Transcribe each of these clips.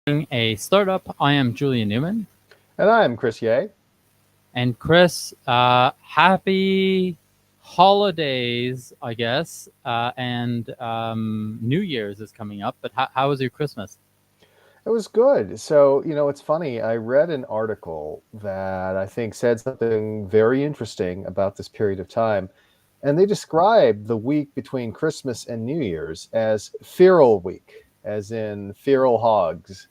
A startup. I am Julien Newman. And I'm Chris Yeh. And Chris, happy holidays, I guess. And New Year's is coming up. But how was your Christmas? It was good. So, it's funny. I read an article that I think said something very interesting about this period of time. And they described the week between Christmas and New Year's as feral week, as in feral hogs,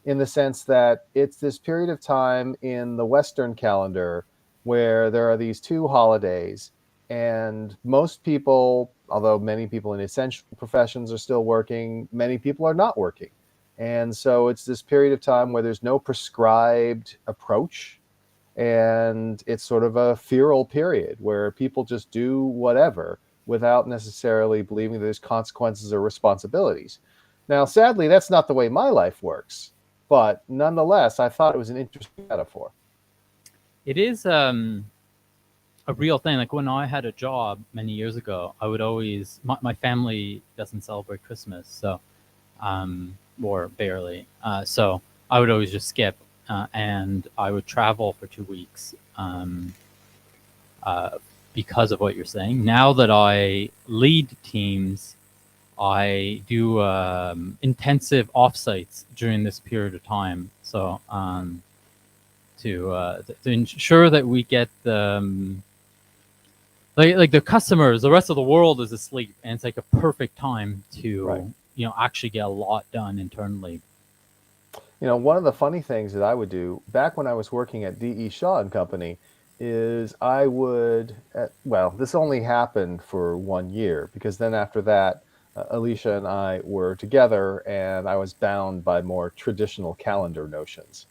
in the sense that it's this period of time in the Western calendar where there are these two holidays. And most people, although many people in essential professions are still working, many people are not working. And so it's this period of time where there's no prescribed approach. And it's sort of a feral period where people just do whatever without necessarily believing there's consequences or responsibilities. Now, sadly, that's not the way my life works. But nonetheless, I thought it was an interesting metaphor. It is a real thing. Like when I had a job many years ago, I would always, my family doesn't celebrate Christmas. So or barely. So I would always just skip, and I would travel for 2 weeks because of what you're saying. Now that I lead teams, I do intensive offsites during this period of time. So to ensure that we get the like the customers, the rest of the world is asleep, and it's like a perfect time to Right. actually get a lot done internally. One of the funny things that I would do back when I was working at D.E. Shaw and Company is I would, well, this only happened for 1 year because then after that, Alicia and I were together and I was bound by more traditional calendar notions.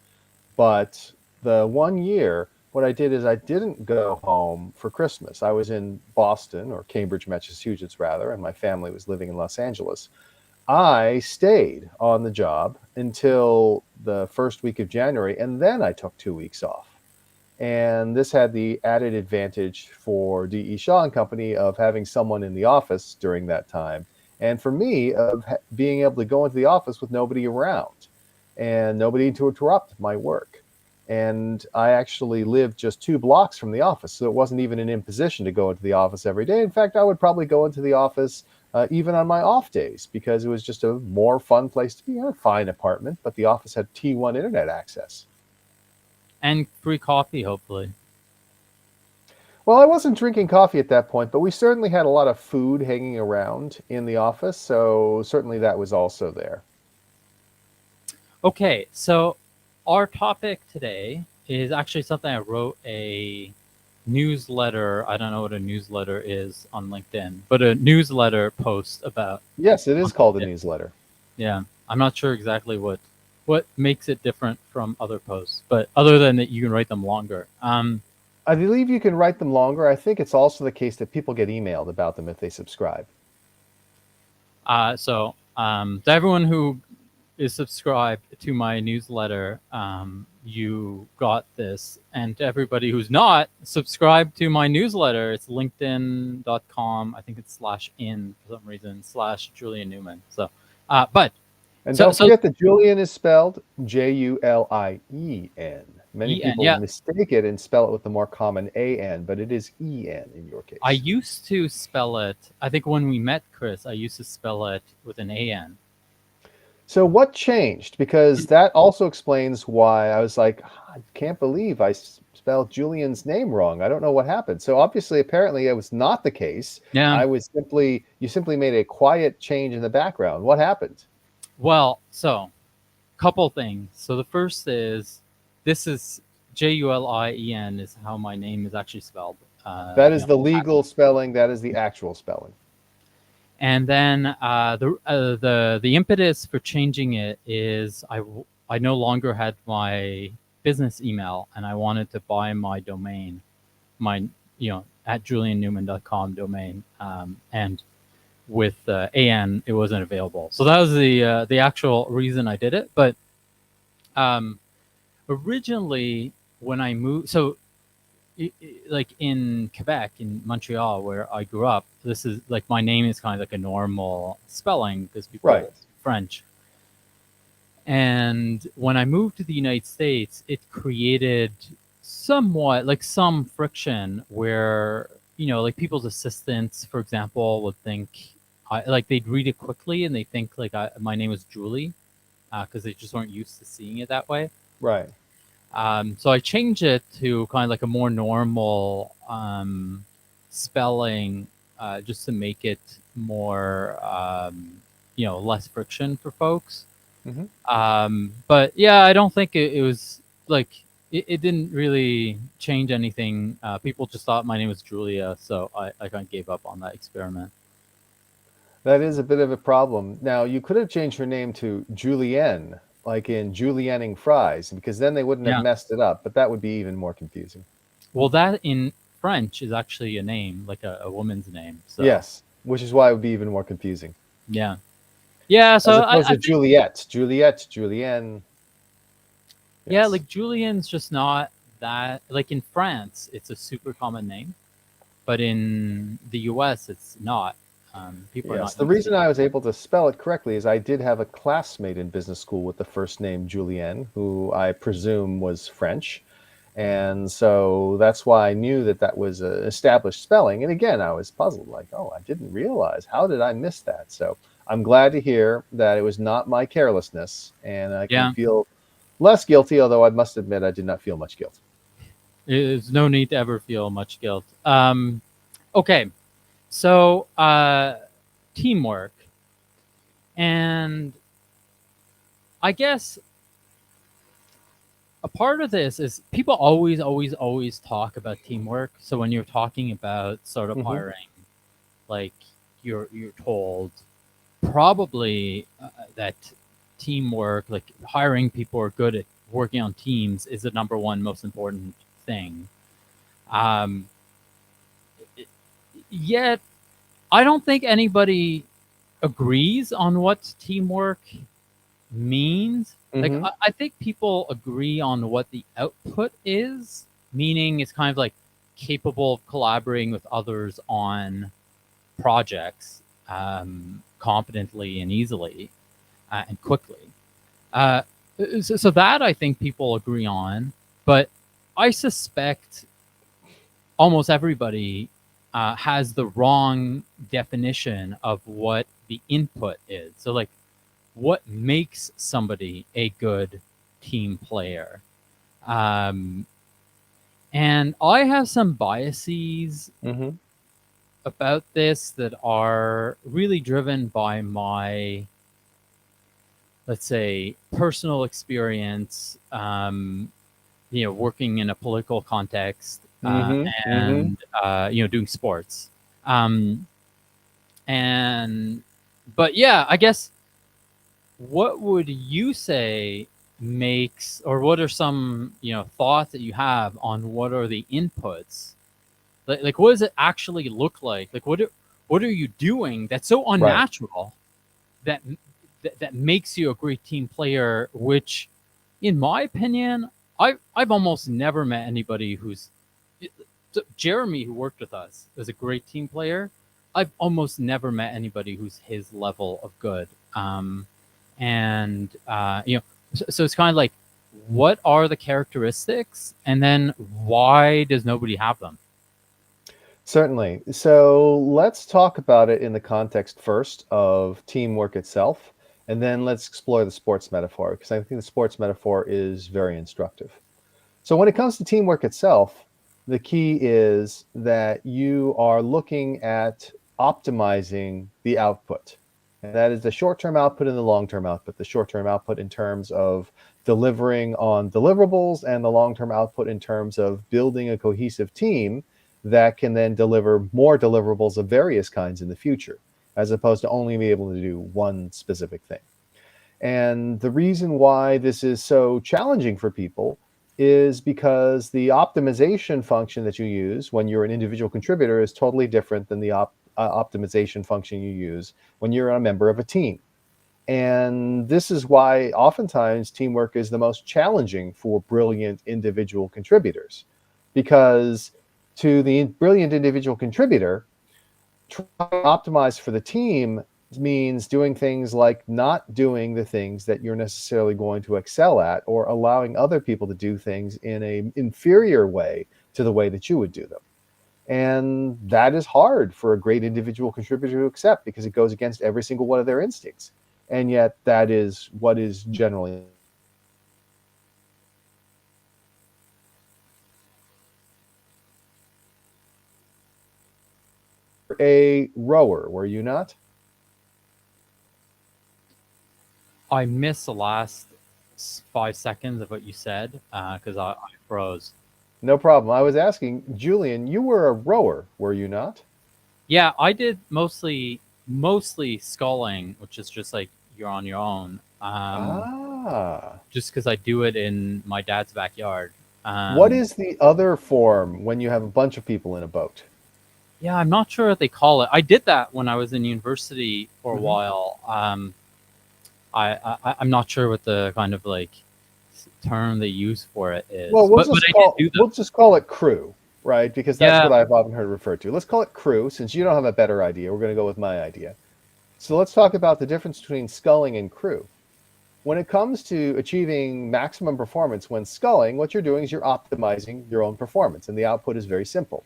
But the 1 year, what I did is I didn't go home for Christmas. I was in Boston, or Cambridge, Massachusetts, rather, and my family was living in Los Angeles. I stayed on the job until the first week of January, and then I took 2 weeks off. And this had the added advantage for D.E. Shaw and Company of having someone in the office during that time, and for me of being able to go into the office with nobody around and nobody to interrupt my work. And I actually lived just 2 blocks from the office, so it wasn't even an imposition to go into the office every day. In fact, I would probably go into the office even on my off days because it was just a more fun place to be. A fine apartment, but the office had T1 internet access. And free coffee, hopefully. Well, I wasn't drinking coffee at that point, but we certainly had a lot of food hanging around in the office, so certainly that was also there. Okay, so our topic today is actually something I wrote a newsletter. I don't know what a newsletter is on LinkedIn, but a newsletter post about Yes, it on is called a LinkedIn. newsletter. Yeah, I'm not sure exactly what makes it different from other posts, but other than that, you can write them longer. I believe you can write them longer. I think it's also the case that people get emailed about them if they subscribe. So to everyone who is subscribed to my newsletter, you got this. And to everybody who's not subscribed to my newsletter, it's linkedin.com. I think it's /in for some reason, /Julien Newman. So, but And so, don't so forget that Julian is spelled Julien. Many EN, people yeah. mistake it and spell it with the more common AN, but it is EN in your I case. used to spell it, I think when we met, Chris, I used to spell it with an AN. So what changed? Because that also explains why I was like, I can't believe I spelled Julian's name wrong. I don't know what happened. So obviously, apparently, it was not the case. Yeah. You simply made a quiet change in the background. What happened? Well, so couple things. So the first is this is Julien is how my name is actually spelled. That You is know, the legal spelling. That is the actual spelling. and then the impetus for changing it is I no longer had my business email and I wanted to buy my domain, my at juliennewman.com domain, and with AN it wasn't available. So that was the actual reason I did it. But originally when I moved, so like in Quebec, in Montreal, where I grew up, this is like my name is kind of like a normal spelling because people Right. speak French. And when I moved to the United States, it created somewhat like some friction where, like people's assistants, for example, would think, like they'd read it quickly and they think like my name was Julie, because they just weren't used to seeing it that way. Right. So I changed it to kind of like a more normal spelling, just to make it more, less friction for folks. But yeah, I don't think it was like it didn't really change anything. People just thought my name was Julia, so I kind of gave up on that experiment. That is a bit of a problem. Now, you could have changed her name to Julien, like in Juliening fries, because then they wouldn't have Yeah. messed it up, but that would be even more confusing. Well, that in French is actually a name, like a woman's name. So Yes, which is why it would be even more confusing. yeah, yeah. As So opposed I to think Juliet, Julienne. yeah, Yes. like Julian's just not that. Like in France, it's a super common name, but in the U.S., it's not. People are Yes, not the used to reason I using was it. able to spell it correctly is I did have a classmate in business school with the first name Julien, who I presume was French. And so that's why I knew that that was an established spelling. And again, I was puzzled, like, oh, I didn't realize. How did I miss that? So I'm glad to hear that it was not my carelessness, and I can Yeah, feel less guilty, although I must admit I did not feel much guilt. there's no need to ever feel much guilt. Okay, so teamwork, and I guess a part of this is people always, always, always talk about teamwork. So when you're talking about startup Hmm. hiring, like you're told probably that teamwork, like hiring people who are good at working on teams, is the number one most important thing. Um, Yet I don't think anybody agrees on what teamwork means. Like Hmm. I think people agree on what the output is, meaning it's kind of like capable of collaborating with others on projects, competently and easily, and quickly. Uh, so that I think people agree on, but I suspect almost everybody has the wrong definition of what the input is. So, like, what makes somebody a good team player? Um, and I have some biases Hmm. about this that are really driven by my, let's say, personal experience, working in a political context, Hmm. Hmm. and doing sports. Um, and but yeah, I guess what would you say makes, or what are some thoughts that you have on what are the inputs? Like what does it actually look like? Like what are you doing that's so Right. unnatural that that makes you a great team player? Which, in my opinion, I've almost never met anybody who's so Jeremy, who worked with us, is a great team player. I've almost never met anybody who's his level of good. And so it's kind of like, what are the characteristics, and then why does nobody have them? Certainly. So let's talk about it in the context first of teamwork itself, and then let's explore the sports metaphor, because I think the sports metaphor is very instructive. So when it comes to teamwork itself, the key is that you are looking at optimizing the output. And that is the short-term output and the long-term output. The short-term output in terms of delivering on deliverables, and the long-term output in terms of building a cohesive team that can then deliver more deliverables of various kinds in the future, as opposed to only be able to do one specific thing. And the reason why this is so challenging for people is because the optimization function that you use when you're an individual contributor is totally different than the optimization function you use when you're a member of a team. And this is why oftentimes teamwork is the most challenging for brilliant individual contributors, because to the brilliant individual contributor, trying to optimize for the team means doing things like not doing the things that you're necessarily going to excel at, or allowing other people to do things in an inferior way to the way that you would do them. And that is hard for a great individual contributor to accept, because it goes against every single one of their instincts. And yet that is what is generally a rower, were you not? I missed the last 5 seconds of what you said because I froze. No problem. I was asking, Julien, you were a rower, were you not? Yeah, I did mostly sculling, which is just like you're on your own. Just because I do it in my dad's backyard. What is the other form when you have a bunch of people in a boat? Yeah, I'm not sure what they call it. I did that when I was in university for a while. I'm not sure what the kind of like term they use for it is. Well, we'll just call it crew, right? Because that's what I've often heard referred to. Let's call it crew. Since you don't have a better idea, we're going to go with my idea. So let's talk about the difference between sculling and crew. When it comes to achieving maximum performance when sculling, what you're doing is you're optimizing your own performance, and the output is very simple.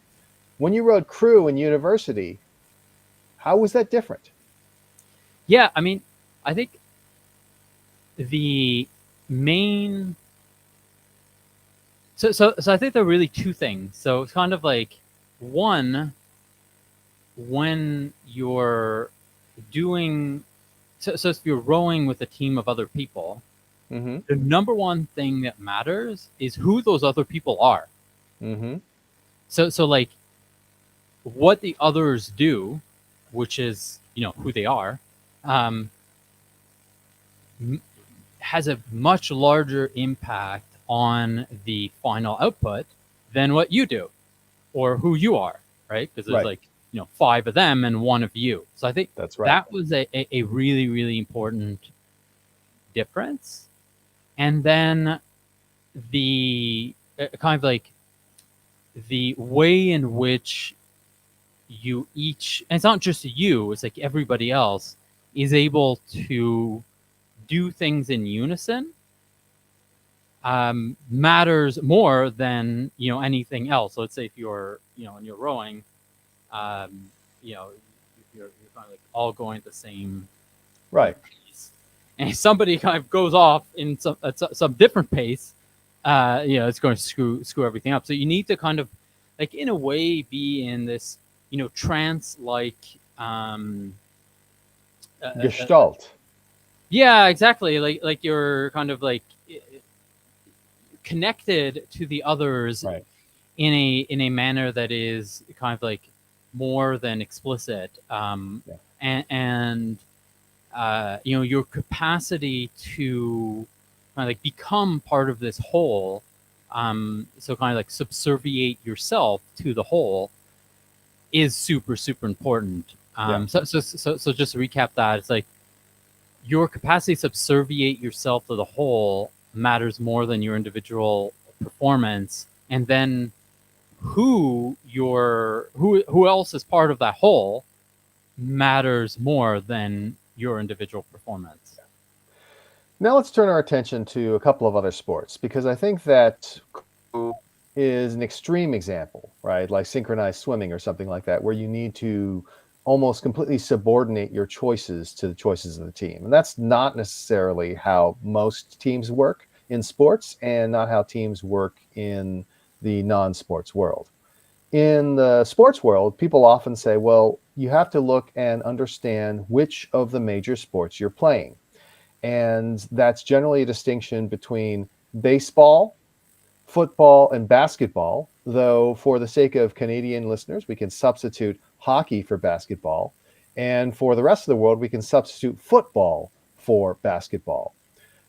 When you rode crew in university, how was that different? Yeah, I mean, I think the main so I think there are really two things. So it's kind of like, one, when you're doing so if you're rowing with a team of other people, the number one thing that matters is who those other people are. So like what the others do, which is, who they are, has a much larger impact on the final output than what you do or who you are, right? Because there's like, 5 of them and 1 of you. So I think that's right. That was a really, really important difference. And then the kind of like the way in which you each, and it's not just you, it's like everybody else is able to do things in unison, matters more than anything else. So let's say if you're when you're rowing, you're kind of like all going at the same pace, and if somebody kind of goes off in some different pace, it's going to screw everything up. So you need to kind of like in a way be in this trance like gestalt. Yeah, exactly. Like you're kind of like connected to the others in a manner that is kind of like more than explicit, and your capacity to kind of like become part of this whole, so kind of like subserviate yourself to the whole, is super important. So just to recap that, it's like your capacity to subserviate yourself to the whole matters more than your individual performance, and then who else is part of that whole matters more than your individual performance. Now let's turn our attention to a couple of other sports, because I think that is an extreme example, right? Like synchronized swimming or something like that, where you need to almost completely subordinate your choices to the choices of the team. And that's not necessarily how most teams work in sports, and not how teams work in the non-sports world. In the sports world, people often say, well, you have to look and understand which of the major sports you're playing. And that's generally a distinction between baseball, football, and basketball, though for the sake of Canadian listeners, we can substitute hockey for basketball. And for the rest of the world, we can substitute football for basketball,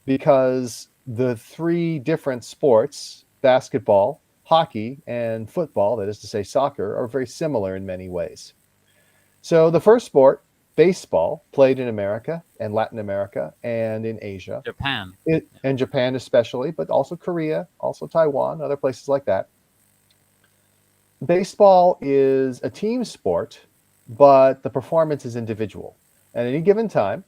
because the 3 different sports, basketball, hockey, and football, that is to say soccer, are very similar in many ways. So the first sport, baseball, played in America and Latin America and in Asia. Japan. And Japan especially, but also Korea, also Taiwan, other places like that. Baseball is a team sport, but the performance is individual. At any given time,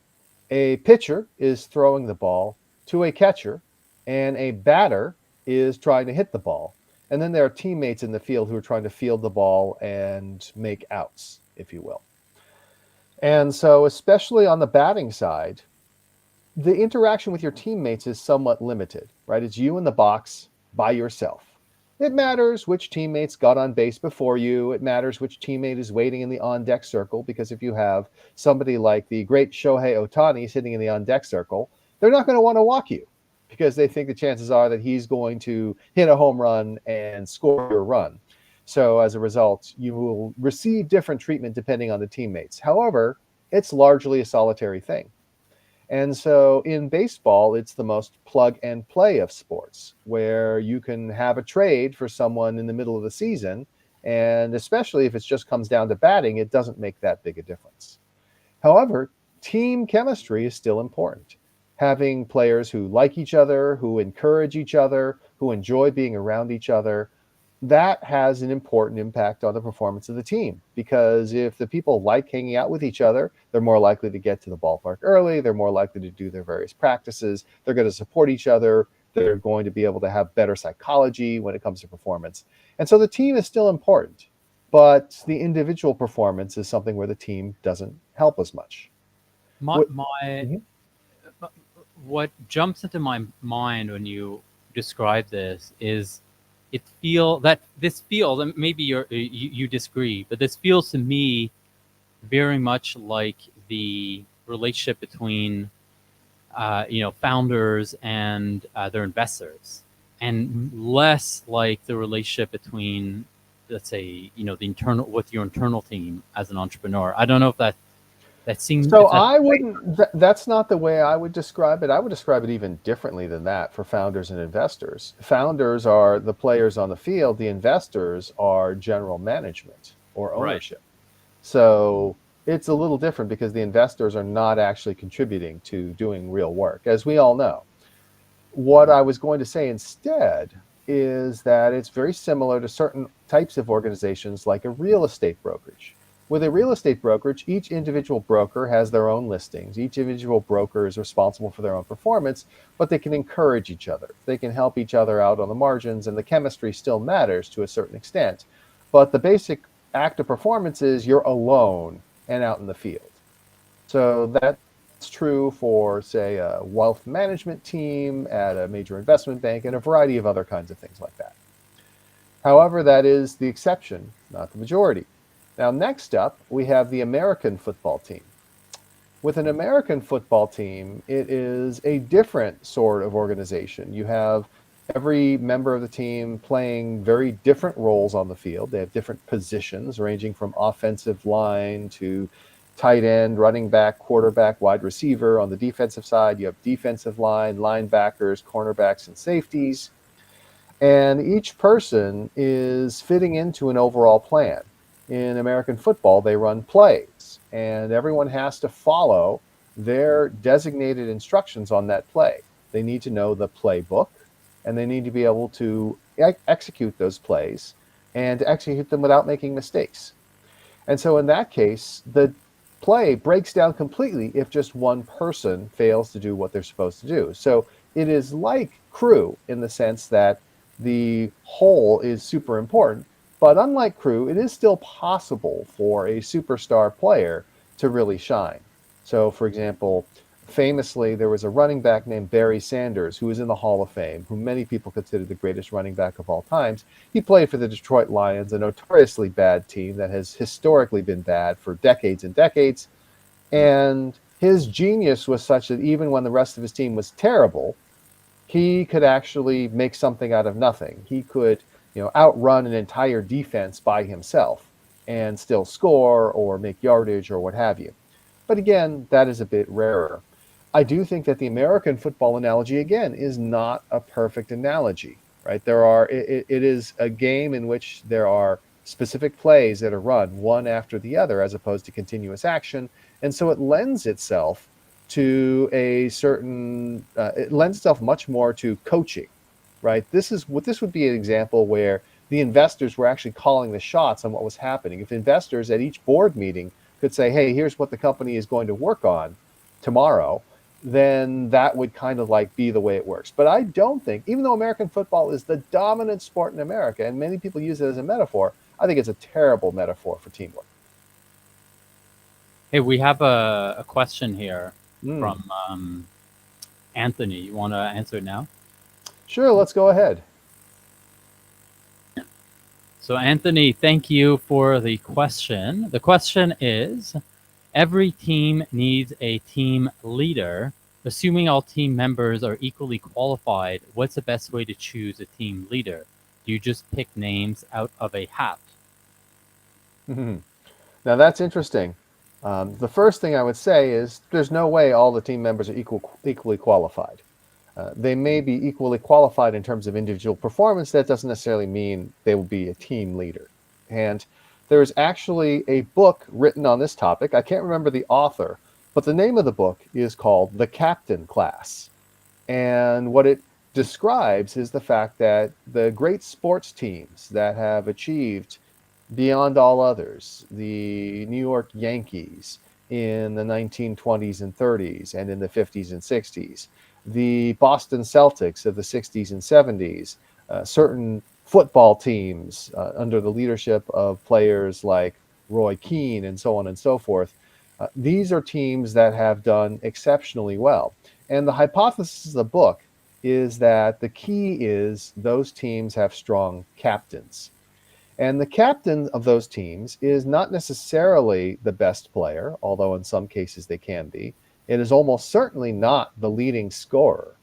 a pitcher is throwing the ball to a catcher, and a batter is trying to hit the ball. And then there are teammates in the field who are trying to field the ball and make outs, if you will. And so, especially on the batting side, the interaction with your teammates is somewhat limited, right? It's you in the box by yourself. It matters which teammates got on base before you. It matters which teammate is waiting in the on deck circle, because if you have somebody like the great Shohei Ohtani sitting in the on deck circle, they're not going to want to walk you because they think the chances are that he's going to hit a home run and score your run. So as a result, you will receive different treatment depending on the teammates. However, it's largely a solitary thing. And so in baseball, it's the most plug and play of sports, where you can have a trade for someone in the middle of the season. And especially if it just comes down to batting, it doesn't make that big a difference. However, team chemistry is still important. Having players who like each other, who encourage each other, who enjoy being around each other, that has an important impact on the performance of the team. Because if the people like hanging out with each other, they're more likely to get to the ballpark early, they're more likely to do their various practices, they're going to support each other, they're going to be able to have better psychology when it comes to performance. And so the team is still important, but the individual performance is something where the team doesn't help as much. My, What, my Mhm. what jumps into my mind when you describe this is this feels, and maybe you disagree, but this feels to me very much like the relationship between founders and their investors, and less like the relationship between, let's say, the internal with your internal team as an entrepreneur. I don't know if that seems So if that's I wouldn't, that's not the way I would describe it. I would describe it even differently than that for founders and investors. Founders are the players on the field, the investors are general management or right. ownership. So it's a little different because the investors are not actually contributing to doing real work, as we all know. What I was going to say instead is that it's very similar to certain types of organizations like a real estate brokerage. With a real estate brokerage, each individual broker has their own listings. Each individual broker is responsible for their own performance, but they can encourage each other. They can help each other out on the margins, and the chemistry still matters to a certain extent. But the basic act of performance is you're alone and out in the field. So that's true for, say, a wealth management team at a major investment bank and a variety of other kinds of things like that. However, that is the exception, not the majority. Now, next up, we have the American football team. With an American football team, it is a different sort of organization. You have every member of the team playing very different roles on the field. They have different positions, ranging from offensive line to tight end, running back, quarterback, wide receiver. On the defensive side, you have defensive line, linebackers, cornerbacks, and safeties. And each person is fitting into an overall plan. In American football, they run plays, and everyone has to follow their designated instructions on that play. They need to know the playbook, and they need to be able to execute those plays and to execute them without making mistakes. And so in that case, the play breaks down completely if just one person fails to do what they're supposed to do. So it is like crew in the sense that the whole is super important. But unlike crew, it is still possible for a superstar player to really shine. So, for example, famously, there was a running back named Barry Sanders who is in the Hall of Fame, who many people consider the greatest running back of all times. He played for the Detroit Lions, a notoriously bad team that has historically been bad for decades and decades. And his genius was such that even when the rest of his team was terrible, he could actually make something out of nothing. He could, outrun an entire defense by himself and still score or make yardage or what have you. But again, that is a bit rarer. I do think that the American football analogy, again, is not a perfect analogy, right? It is a game in which there are specific plays that are run one after the other as opposed to continuous action. And so it lends itself to it lends itself much more to coaching, right? This would be an example where the investors were actually calling the shots on what was happening. If investors at each board meeting could say, hey, here's what the company is going to work on tomorrow, then that would kind of like be the way it works. But I don't think, even though American football is the dominant sport in America and many people use it as a metaphor, I think it's a terrible metaphor for teamwork. Hey, we have a question here Mm. from Anthony. You want to answer it now? Sure, let's go ahead. So, Anthony, thank you for the question. The question is, every team needs a team leader. Assuming all team members are equally qualified, what's the best way to choose a team leader? Do you just pick names out of a hat? Now that's interesting. The first thing I would say is there's no way all the team members are equally qualified. They may be equally qualified in terms of individual performance. That doesn't necessarily mean they will be a team leader. And there's actually a book written on this topic. I can't remember the author, but the name of the book is called The Captain Class. And what it describes is the fact that the great sports teams that have achieved beyond all others, the New York Yankees in the 1920s and 30s and in the 50s and 60s, the Boston Celtics of the 60s and 70s, certain football teams under the leadership of players like Roy Keane and so on and so forth. These are teams that have done exceptionally well. And the hypothesis of the book is that the key is those teams have strong captains. And the captain of those teams is not necessarily the best player, although in some cases they can be. It is almost certainly not the leading scorer,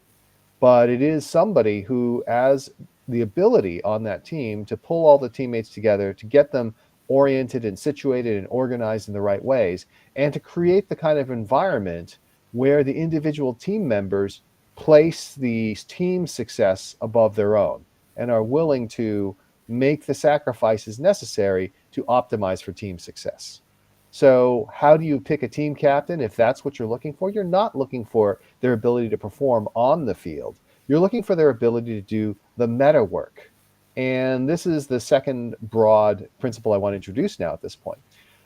but it is somebody who has the ability on that team to pull all the teammates together, to get them oriented and situated and organized in the right ways, and to create the kind of environment where the individual team members place the team success above their own and are willing to make the sacrifices necessary to optimize for team success. So, how do you pick a team captain if that's what you're looking for? You're not looking for their ability to perform on the field. You're looking for their ability to do the meta work. And this is the second broad principle I want to introduce now at this point.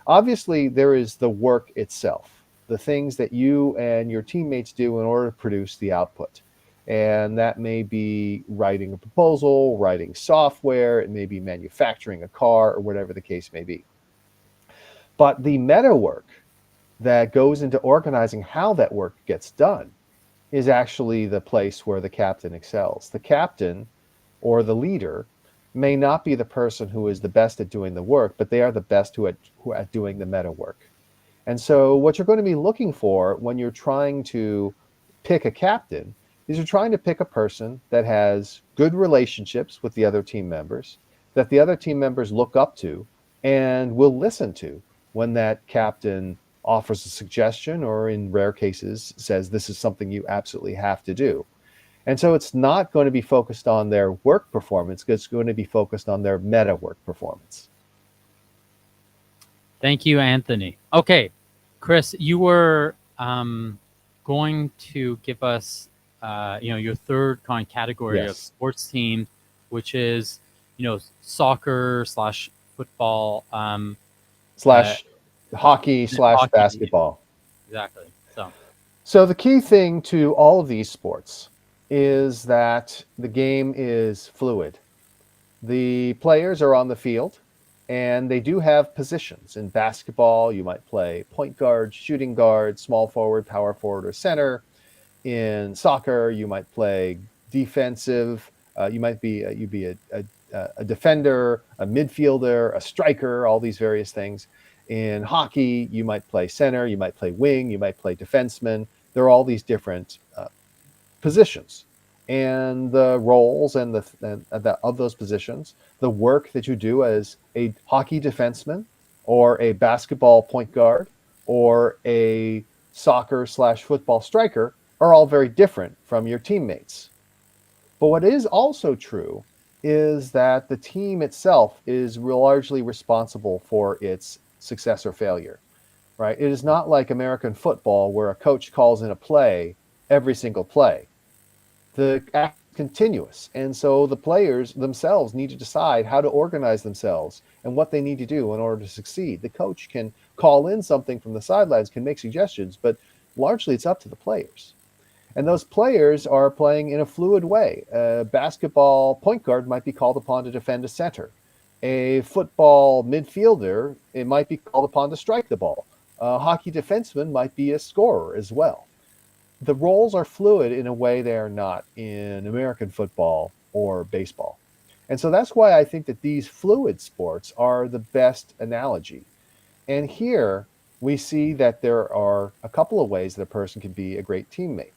Obviously, there is the work itself, the things that you and your teammates do in order to produce the output. And that may be writing a proposal, writing software, it may be manufacturing a car, or whatever the case may be. But the meta work that goes into organizing how that work gets done is actually the place where the captain excels. The captain or the leader may not be the person who is the best at doing the work, but they are the best who at doing the meta work. And so what you're going to be looking for when you're trying to pick a captain is you're trying to pick a person that has good relationships with the other team members, that the other team members look up to and will listen to when that captain offers a suggestion or in rare cases says this is something you absolutely have to do. And so it's not going to be focused on their work performance, it's going to be focused on their meta work performance. Thank you, Anthony. Okay, Chris, you were going to give us, your third kind of category of Yes. sports team, which is, soccer slash football Slash hockey slash hockey. basketball. Exactly. So the key thing to all of these sports is that the game is fluid. The players are on the field and they do have positions. In basketball, you might play point guard, shooting guard, small forward, power forward, or center. In soccer, you might play defensive. You'd be a defender, a midfielder, a striker, all these various things. In hockey, you might play center, you might play wing, you might play defenseman. There are all these different positions, and the roles and of those positions, the work that you do as a hockey defenseman or a basketball point guard or a soccer slash football striker are all very different from your teammates. But what is also true is that the team itself is largely responsible for its success or failure, right? It is not like American football where a coach calls in a play every single play. The act is continuous. And so the players themselves need to decide how to organize themselves and what they need to do in order to succeed. The coach can call in something from the sidelines, can make suggestions, but largely it's up to the players. And those players are playing in a fluid way. A basketball point guard might be called upon to defend a center. A football midfielder, it might be called upon to strike the ball. A hockey defenseman might be a scorer as well. The roles are fluid in a way they are not in American football or baseball. And so that's why I think that these fluid sports are the best analogy. And here we see that there are a couple of ways that a person can be a great teammate.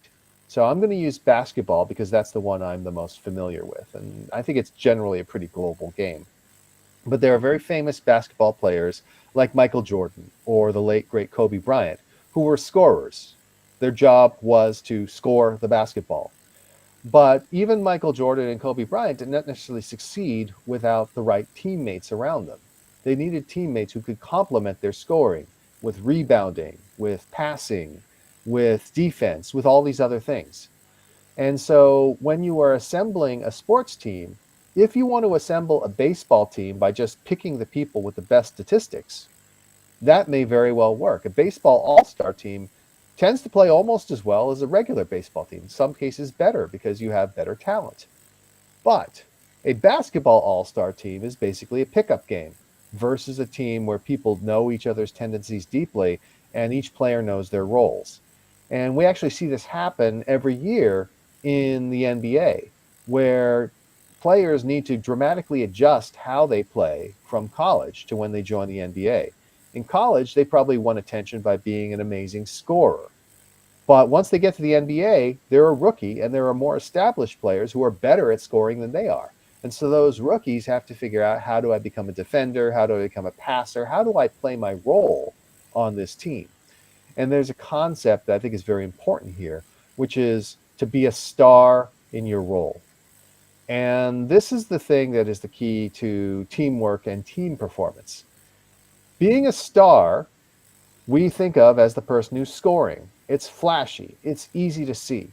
So I'm going to use basketball because that's the one I'm the most familiar with. And I think it's generally a pretty global game. But there are very famous basketball players like Michael Jordan or the late, great Kobe Bryant who were scorers. Their job was to score the basketball. But even Michael Jordan and Kobe Bryant did not necessarily succeed without the right teammates around them. They needed teammates who could complement their scoring with rebounding, with passing, with defense, with all these other things. And so when you are assembling a sports team, if you want to assemble a baseball team by just picking the people with the best statistics, that may very well work. A baseball all-star team tends to play almost as well as a regular baseball team, in some cases better because you have better talent. But a basketball all-star team is basically a pickup game versus a team where people know each other's tendencies deeply and each player knows their roles. And we actually see this happen every year in the NBA, where players need to dramatically adjust how they play from college to when they join the NBA. In college, they probably won attention by being an amazing scorer. But once they get to the NBA, they're a rookie, and there are more established players who are better at scoring than they are. And so those rookies have to figure out, how do I become a defender? How do I become a passer? How do I play my role on this team? And there's a concept that I think is very important here, which is to be a star in your role. And this is the thing that is the key to teamwork and team performance. Being a star, we think of as the person who's scoring. It's flashy, it's easy to see.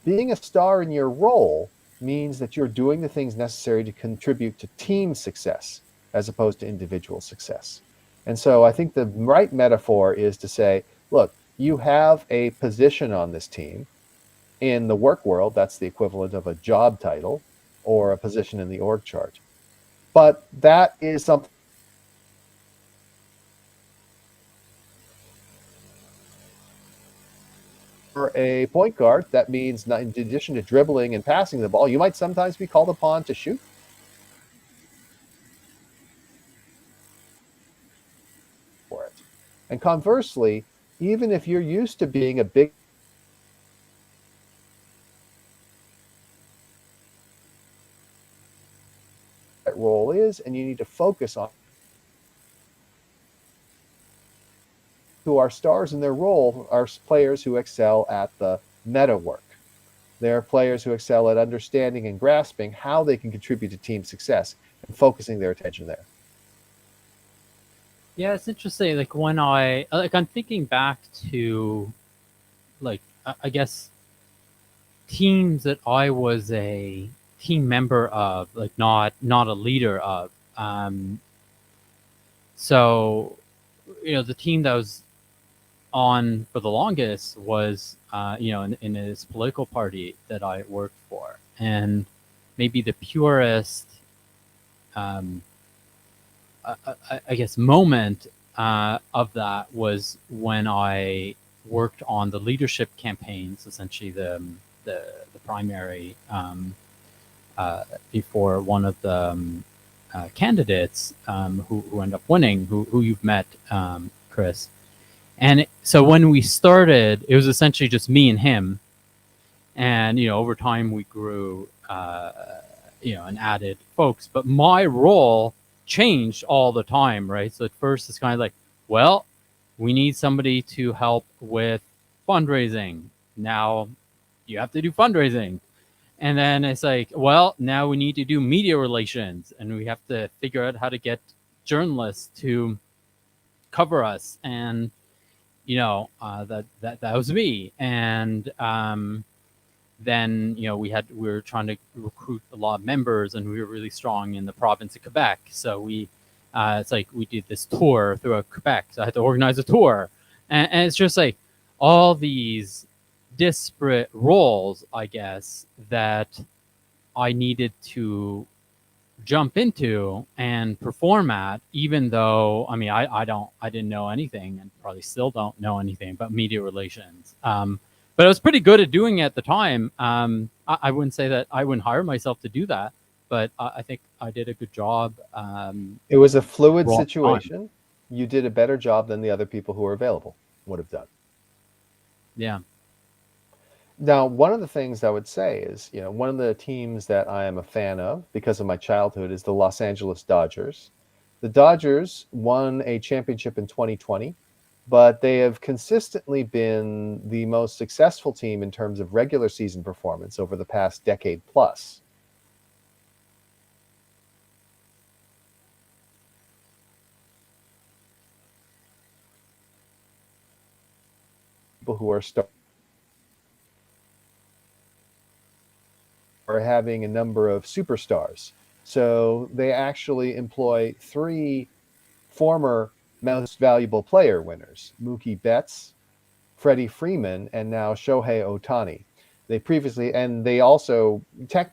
Being a star in your role means that you're doing the things necessary to contribute to team success as opposed to individual success. And so I think the right metaphor is to say, look, you have a position on this team. In the work world, that's the equivalent of a job title or a position in the org chart. But that is something. For a point guard, that means, in addition to dribbling and passing the ball, you might sometimes be called upon to shoot for it. And conversely, even if you're used to being a big role is, and you need to focus on who are stars in their role are players who excel at the meta work. They're players who excel at understanding and grasping how they can contribute to team success and focusing their attention there. Yeah, it's interesting. Like when I'm thinking back to, like, I guess teams that I was a team member of, like not a leader of. So, the team that was on for the longest was, in this political party that I worked for, and maybe the purest, I guess, moment of that was when I worked on the leadership campaigns, essentially the primary, before one of the candidates who ended up winning, who you've met, Chris. And so when we started, it was essentially just me and him. And, over time we grew, and added folks. But my role changed all the time, right? So at first it's kind of like, well, we need somebody to help with fundraising. Now you have to do fundraising. And then it's like, well, now we need to do media relations, and we have to figure out how to get journalists to cover us. And that was me. And then we were trying to recruit a lot of members, and we were really strong in the province of Quebec. So we It's like we did this tour throughout Quebec, so I had to organize a tour, and it's just like all these disparate roles, I guess, that I needed to jump into and perform at, even though I mean I didn't know anything and probably still don't know anything about media relations. But I was pretty good at doing it at the time. I wouldn't say that I wouldn't hire myself to do that, but I think I did a good job. It was a fluid Raw time. situation. You did a better job than the other people who were available would have done. Yeah. Now, one of the things I would say is, one of the teams that I am a fan of because of my childhood is the Los Angeles Dodgers. The Dodgers won a championship in 2020, but they have consistently been the most successful team in terms of regular season performance over the past decade plus. People who are having a number of superstars. So they actually employ 3 former most valuable player winners, Mookie Betts, Freddie Freeman, and now Shohei Ohtani. They also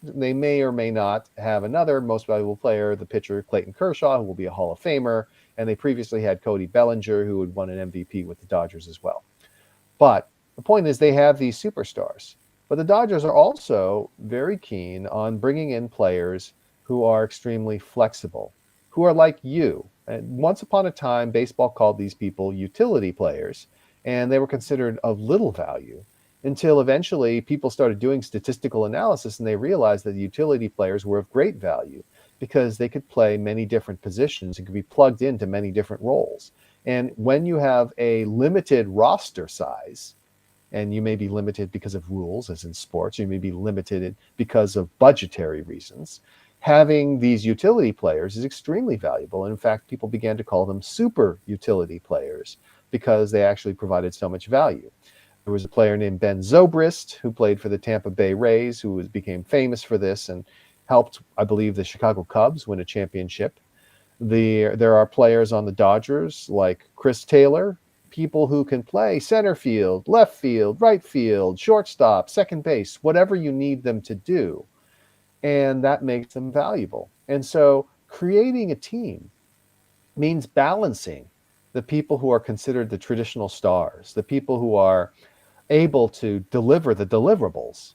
they may or may not have another most valuable player, the pitcher Clayton Kershaw, who will be a Hall of Famer, and they previously had Cody Bellinger, who had won an MVP with the Dodgers as well. But the point is they have these superstars. But the Dodgers are also very keen on bringing in players who are extremely flexible, who are like you. And once upon a time, baseball called these people utility players, and they were considered of little value until eventually people started doing statistical analysis and they realized that the utility players were of great value because they could play many different positions and could be plugged into many different roles. And when you have a limited roster size, and you may be limited because of rules, as in sports, you may be limited because of budgetary reasons, having these utility players is extremely valuable. And in fact, people began to call them super utility players because they actually provided so much value. There was a player named Ben Zobrist who played for the Tampa Bay Rays, who became famous for this and helped, I believe, the Chicago Cubs win a championship. There are players on the Dodgers like Chris Taylor, people who can play center field, left field, right field, shortstop, second base, whatever you need them to do. And that makes them valuable. And so creating a team means balancing the people who are considered the traditional stars, the people who are able to deliver the deliverables,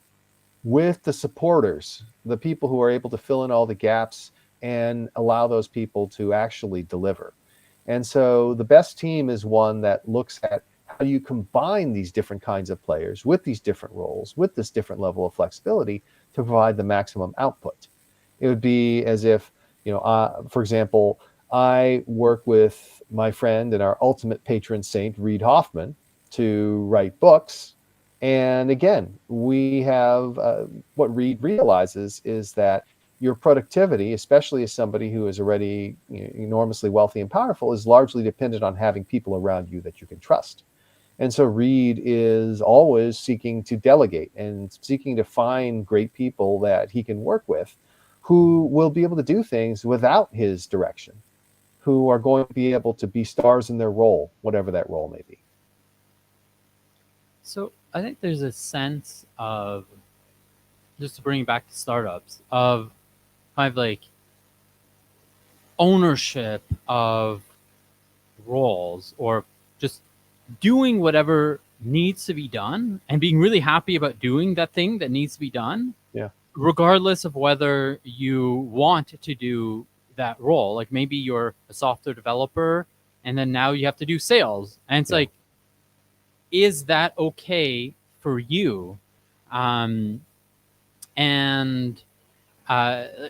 with the supporters, the people who are able to fill in all the gaps and allow those people to actually deliver. And so the best team is one that looks at how you combine these different kinds of players with these different roles, with this different level of flexibility to provide the maximum output. It would be as if, for example, I work with my friend and our ultimate patron saint, Reid Hoffman, to write books. And again, we have what Reid realizes is that your productivity, especially as somebody who is already enormously wealthy and powerful, is largely dependent on having people around you that you can trust. And so Reid is always seeking to delegate and seeking to find great people that he can work with who will be able to do things without his direction, who are going to be able to be stars in their role, whatever that role may be. So I think there's a sense of, just to bring it back to startups, of kind of like ownership of roles, or just doing whatever needs to be done and being really happy about doing that thing that needs to be done. Yeah. Regardless of whether you want to do that role. Like maybe you're a software developer and then now you have to do sales. And it's like, is that okay for you? And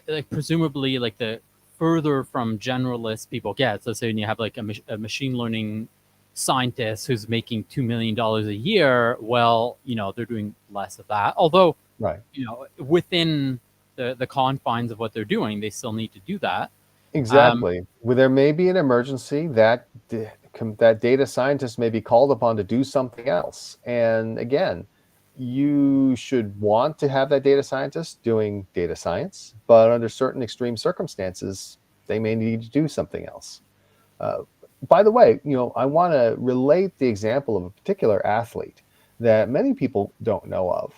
like presumably, like the further from generalist people get, so let's say when you have like a machine learning scientist who's making $2 million a year, well, they're doing less of that. Although, right, within the confines of what they're doing, they still need to do that. Exactly. Well, there may be an emergency that data scientist may be called upon to do something else. And again, you should want to have that data scientist doing data science, but under certain extreme circumstances, They may need to do something else. Uh, by the way, I want to relate the example of a particular athlete that many people don't know of,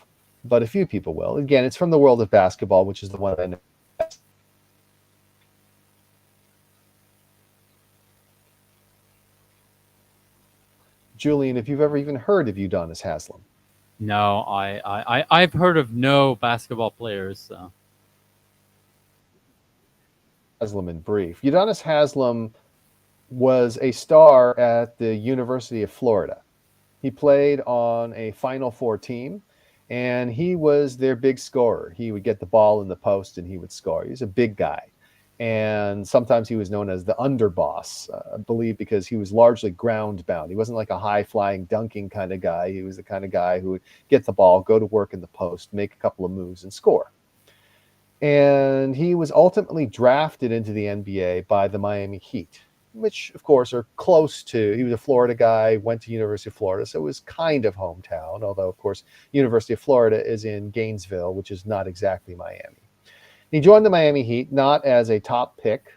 but a few people will. Again, it's from the world of basketball, which is the one I know. Julien, if you've ever even heard of Udonis Haslem. No, I've heard of no basketball players. So. Haslem in brief. Udonis Haslem was a star at the University of Florida. He played on a Final Four team, and he was their big scorer. He would get the ball in the post and he would score. He was a big guy. And sometimes he was known as the underboss, I believe, because he was largely ground bound. He wasn't like a high flying dunking kind of guy. He was the kind of guy who would get the ball, go to work in the post, make a couple of moves, and score. And he was ultimately drafted into the NBA by the Miami Heat, which, of course, are close to. He was a Florida guy, went to University of Florida, so it was kind of hometown, although, of course, University of Florida is in Gainesville, which is not exactly Miami. He joined the Miami Heat not as a top pick,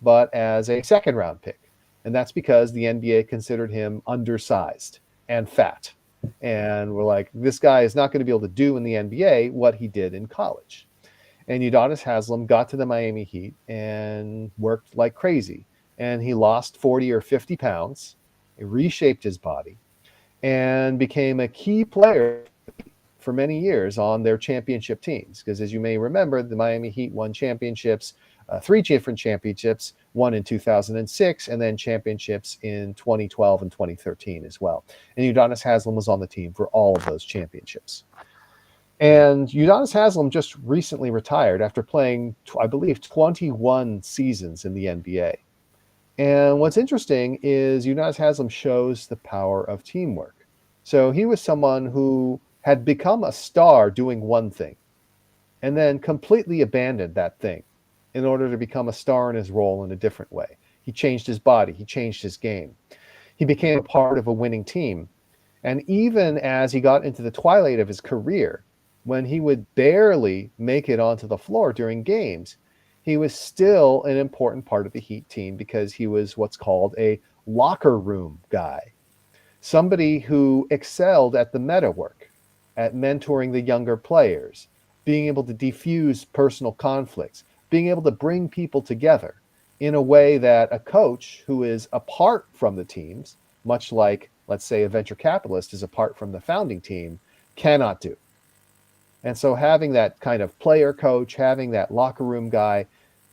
but as a second-round pick, and that's because the NBA considered him undersized and fat, and we're like, this guy is not going to be able to do in the NBA what he did in college. And Udonis Haslem got to the Miami Heat and worked like crazy. And he lost 40 or 50 pounds. He reshaped his body and became a key player for many years on their championship teams. Because as you may remember, the Miami Heat won championships, 3 different championships, one in 2006, and then championships in 2012 and 2013 as well. And Udonis Haslem was on the team for all of those championships. And Udonis Haslem just recently retired after playing, I believe, 21 seasons in the NBA. And what's interesting is Udonis Haslem shows the power of teamwork. So he was someone who had become a star doing one thing and then completely abandoned that thing in order to become a star in his role in a different way. He changed his body. He changed his game. He became a part of a winning team. And even as he got into the twilight of his career, when he would barely make it onto the floor during games, he was still an important part of the Heat team because he was what's called a locker room guy, somebody who excelled at the meta work, at mentoring the younger players, being able to defuse personal conflicts, being able to bring people together in a way that a coach who is apart from the teams, much like, let's say, a venture capitalist is apart from the founding team, cannot do. And so having that kind of player coach, having that locker room guy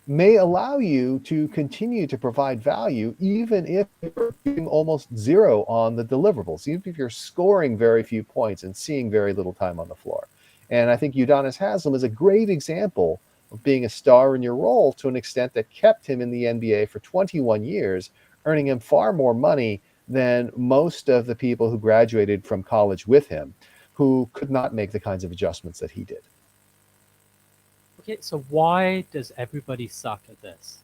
may allow you to continue to provide value, even if you're doing almost zero on the deliverables, even if you're scoring very few points and seeing very little time on the floor. And I think Udonis Haslem is a great example of being a star in your role to an extent that kept him in the NBA for 21 years, earning him far more money than most of the people who graduated from college with him, who could not make the kinds of adjustments that he did. Okay, so why does everybody suck at this?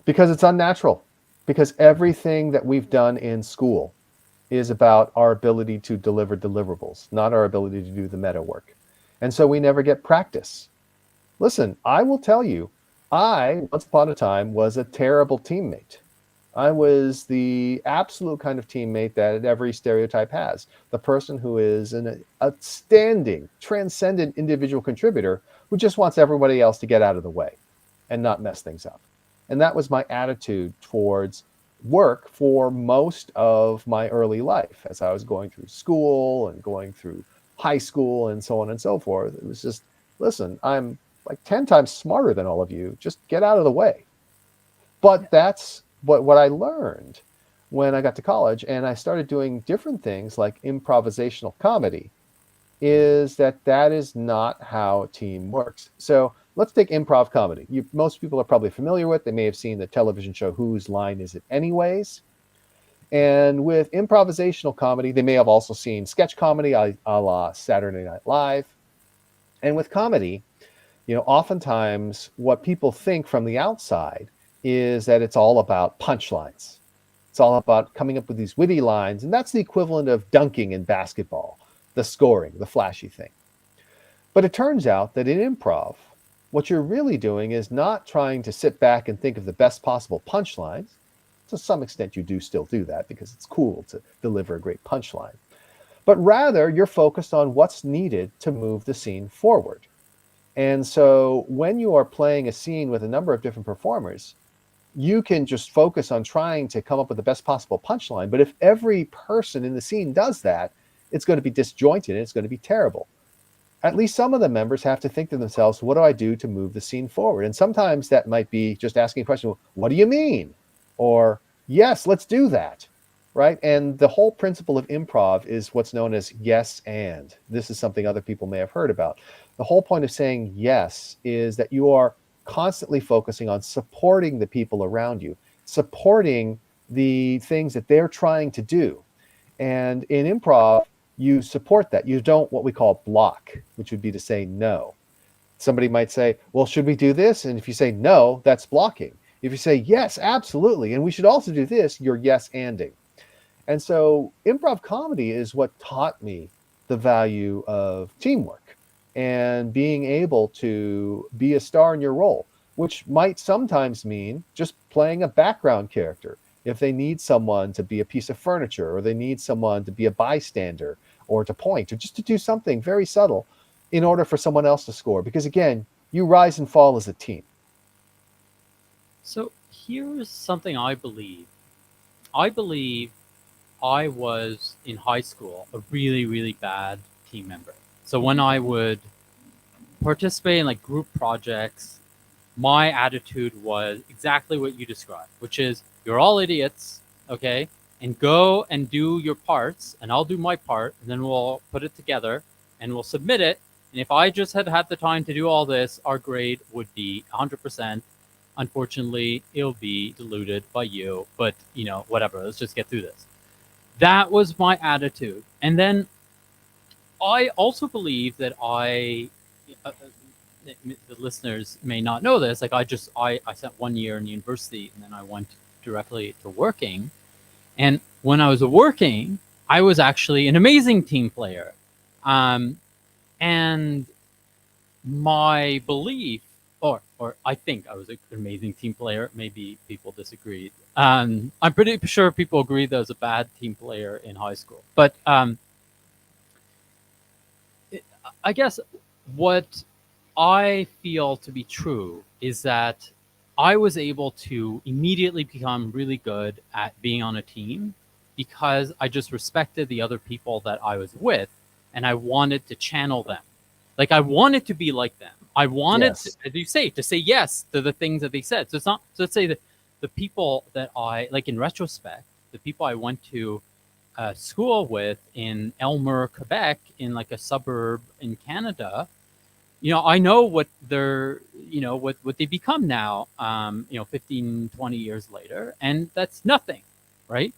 Because it's unnatural. Because everything that we've done in school is about our ability to deliver deliverables, not our ability to do the meta work. And so we never get practice. Listen, I will tell you, I, once upon a time, was a terrible teammate. I was the absolute kind of teammate that every stereotype has. The person who is an outstanding, transcendent individual contributor who just wants everybody else to get out of the way and not mess things up. And that was my attitude towards work for most of my early life as I was going through school and going through high school and so on and so forth. It was just, listen, I'm like 10 times smarter than all of you. Just get out of the way. But that's what I learned when I got to college and I started doing different things like improvisational comedy, is that is not how a team works. So let's take improv comedy. Most people are probably familiar with. They may have seen the television show Whose Line Is It Anyways? And with improvisational comedy, they may have also seen sketch comedy a la Saturday Night Live. And with comedy, oftentimes what people think from the outside is that it's all about punchlines. It's all about coming up with these witty lines. And that's the equivalent of dunking in basketball, the scoring, the flashy thing. But it turns out that in improv, what you're really doing is not trying to sit back and think of the best possible punchlines. To some extent, you do still do that because it's cool to deliver a great punchline. But rather, you're focused on what's needed to move the scene forward. And so when you are playing a scene with a number of different performers, you can just focus on trying to come up with the best possible punchline. But if every person in the scene does that, it's going to be disjointed and it's going to be terrible. At least some of the members have to think to themselves, what do I do to move the scene forward? And sometimes that might be just asking a question, what do you mean? Or, yes, let's do that. Right. And the whole principle of improv is what's known as yes and. This is something other people may have heard about. The whole point of saying yes is that you are constantly focusing on supporting the people around you, supporting the things that they're trying to do. And in improv, you support that. You don't what we call block, which would be to say no. Somebody might say, well, should we do this? And if you say no, that's blocking. If you say yes, absolutely, and we should also do this, you're yes anding. And so improv comedy is what taught me the value of teamwork and being able to be a star in your role, which might sometimes mean just playing a background character. If they need someone to be a piece of furniture, or they need someone to be a bystander, or to point, or just to do something very subtle in order for someone else to score. Because again, you rise and fall as a team. So here's something I believe. I believe I was in high school a really, really bad team member. So when I would participate in like group projects, my attitude was exactly what you described, which is you're all idiots, okay? And go and do your parts, and I'll do my part, and then we'll put it together and we'll submit it. And if I just had had the time to do all this, our grade would be 100%. Unfortunately, it'll be diluted by you, but whatever, let's just get through this. That was my attitude. And then I also believe that the listeners may not know this. Like I spent 1 year in university and then I went directly to working. And when I was working, I was actually an amazing team player. And my belief, or I think I was an amazing team player. Maybe people disagreed. I'm pretty sure people agree that I was a bad team player in high school. But I guess what I feel to be true is that I was able to immediately become really good at being on a team because I just respected the other people that I was with and I wanted to channel them. Like I wanted to be like them. I wanted, Yes. as you say, to say yes to the things that they said. So it's not, so let's say that the people that I, like in retrospect, the people I went to school with in Elmer, Quebec, in like a suburb in Canada, I know what they're, what they become now, 15, 20 years later, and that's nothing, right?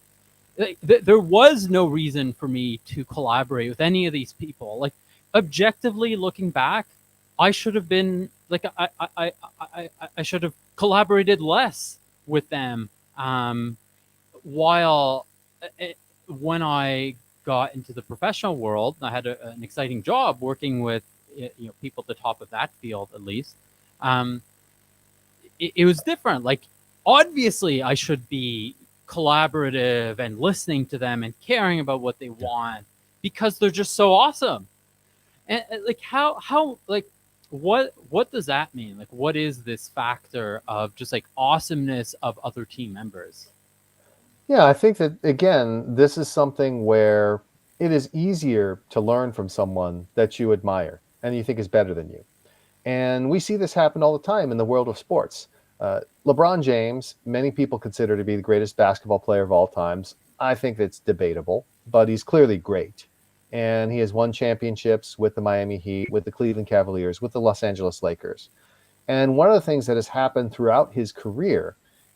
There was no reason for me to collaborate with any of these people. Like objectively looking back, I should have been like, I should have collaborated less with them. While when I got into the professional world, I had an exciting job working with people at the top of that field, at least. Um, it was different. Like obviously, I should be collaborative and listening to them and caring about what they want because they're just so awesome. And like how like what does that mean? Like what is this factor of just like awesomeness of other team members? Yeah, I think that, again, this is something where it is easier to learn from someone that you admire and you think is better than you. And we see this happen all the time in the world of sports. LeBron James, many people consider to be the greatest basketball player of all times. I think that's debatable, but he's clearly great. And he has won championships with the Miami Heat, with the Cleveland Cavaliers, with the Los Angeles Lakers. And one of the things that has happened throughout his career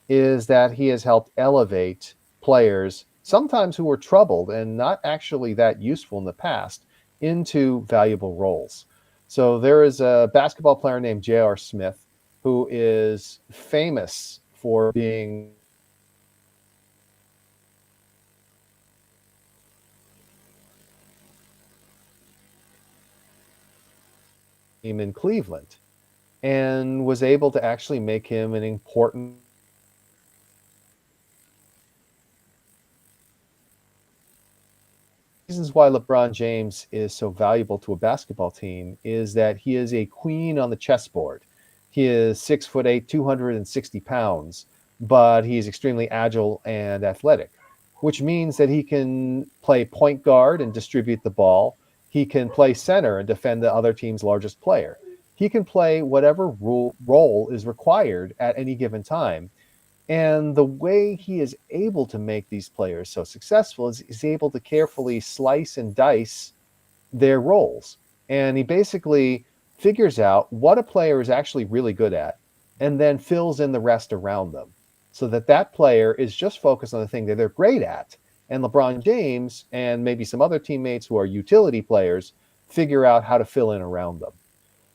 is that he has helped elevate players, sometimes who were troubled and not actually that useful in the past, into valuable roles. So there is a basketball player named J.R. Smith who is famous for being in Cleveland. and was able to actually make him an important reasons why LeBron James is so valuable to a basketball team is that he is a queen on the chessboard. He is 6'8", 260 pounds, but he is extremely agile and athletic, which means that he can play point guard and distribute the ball. He can play center and defend the other team's largest player. He can play whatever role is required at any given time. And the way he is able to make these players so successful is he's able to carefully slice and dice their roles. And he basically figures out what a player is actually really good at and then fills in the rest around them so that that player is just focused on the thing that they're great at. And LeBron James and maybe some other teammates who are utility players figure out how to fill in around them.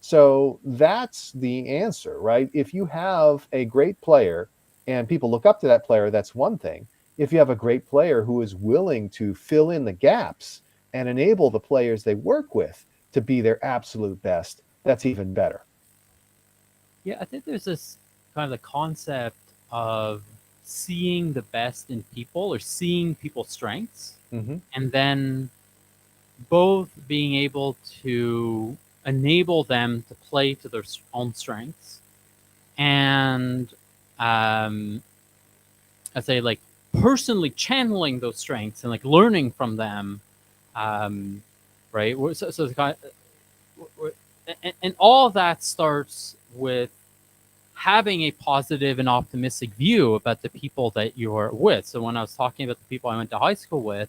So that's the answer, right? If you have a great player and people look up to that player, that's one thing. If you have a great player who is willing to fill in the gaps and enable the players they work with to be their absolute best, that's even better. Yeah, I think there's this kind of the concept of seeing the best in people or seeing people's strengths, Mm-hmm. and then both being able to enable them to play to their own strengths and I say like personally channeling those strengths and like learning from them, right? So the kind and all of that starts with having a positive and optimistic view about the people that you're with. So when I was talking about the people I went to high school with,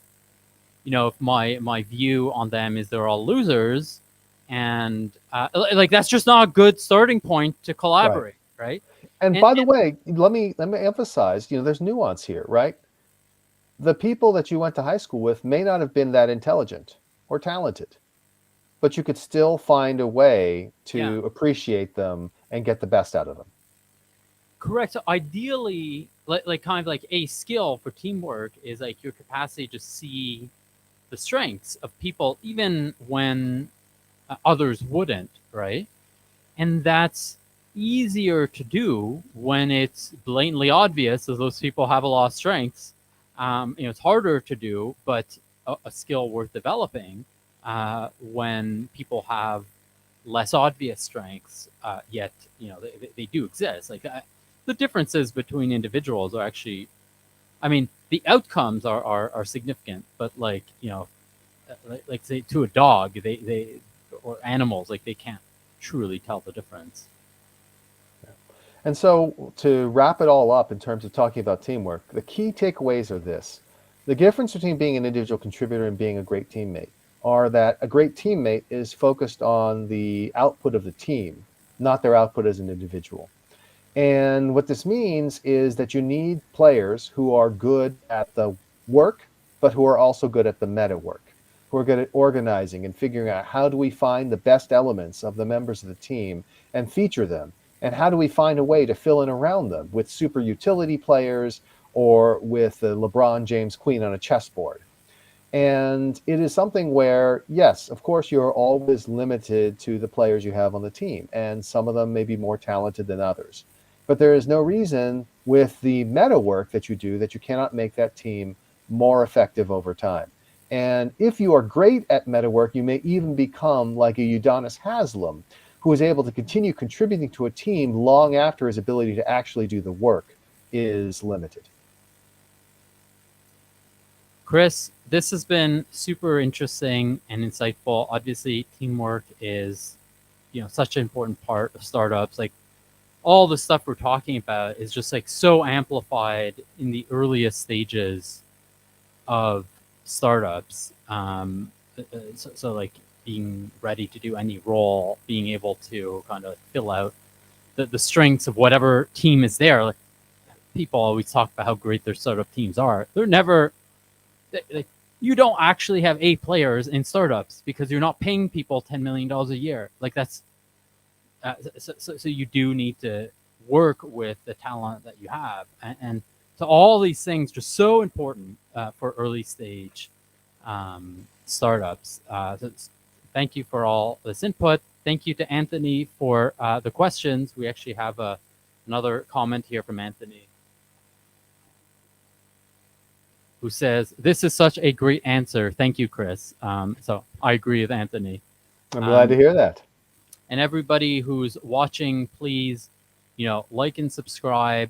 you know, if my view on them is they're all losers, and like that's just not a good starting point to Right. collaborate, right? And And, by the way, let me emphasize, there's nuance here, right? The people that you went to high school with may not have been that intelligent or talented, but you could still find a way yeah, to appreciate them and get the best out of them. correct. So ideally, like kind of like a skill for teamwork is like your capacity to see the strengths of people, even when others wouldn't, right? And that's easier to do when it's blatantly obvious that those people have a lot of strengths. It's harder to do, but a skill worth developing when people have less obvious strengths, yet they do exist. Like the differences between individuals are actually, I mean, the outcomes are significant, but like say to a dog, they or animals, like they can't truly tell the difference. And so, to wrap it all up in terms of talking about teamwork, the key takeaways are this. The difference between being an individual contributor and being a great teammate are that a great teammate is focused on the output of the team, not their output as an individual. And what this means is that you need players who are good at the work, but who are also good at the meta work, who are good at organizing and figuring out how do we find the best elements of the members of the team and feature them. And how do we find a way to fill in around them with super utility players or with the LeBron James queen on a chessboard? And it is something where, yes, of course, you're always limited to the players you have on the team, and some of them may be more talented than others. But there is no reason with the meta work that you do that you cannot make that team more effective over time. And if you are great at meta work, you may even become like a Udonis Haslam, who is able to continue contributing to a team long after his ability to actually do the work is limited. Chris, this has been super interesting and insightful. Obviously, teamwork is, such an important part of startups. Like all the stuff we're talking about is just like so amplified in the earliest stages of startups. So like being ready to do any role, being able to kind of fill out the strengths of whatever team is there. Like people always talk about how great their startup teams are. They're never like you don't actually have A players in startups because you're not paying people $10 million a year. Like that's so you do need to work with the talent that you have, and so all these things are so important for early stage startups. So thank you for all this input. thank you to Anthony for the questions. We actually have another comment here from Anthony, who says, "This is such a great answer. Thank you, Chris." So I agree with Anthony. I'm glad to hear that. And everybody who's watching, please, like and subscribe,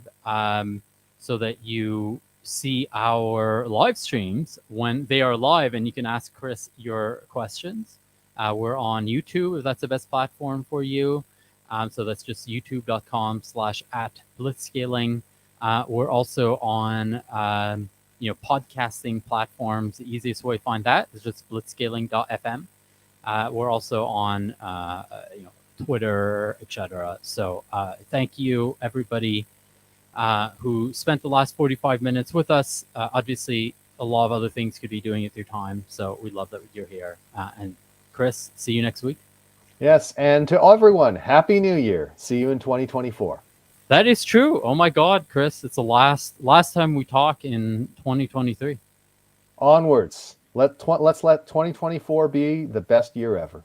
so that you see our live streams when they are live, and you can ask Chris your questions. We're on YouTube, if that's the best platform for you. So that's just youtube.com/@blitzscaling. We're also on podcasting platforms. The easiest way to find that is just blitzscaling.fm. We're also on Twitter, etc. So thank you, everybody who spent the last 45 minutes with us. Obviously, a lot of other things could be doing with your time, so we love that you're here. And Chris, see you next week. Yes, and to everyone, Happy New Year. See you in 2024. That is true. Oh my God, Chris, it's the last time we talk in 2023. Onwards. Let's let 2024 be the best year ever.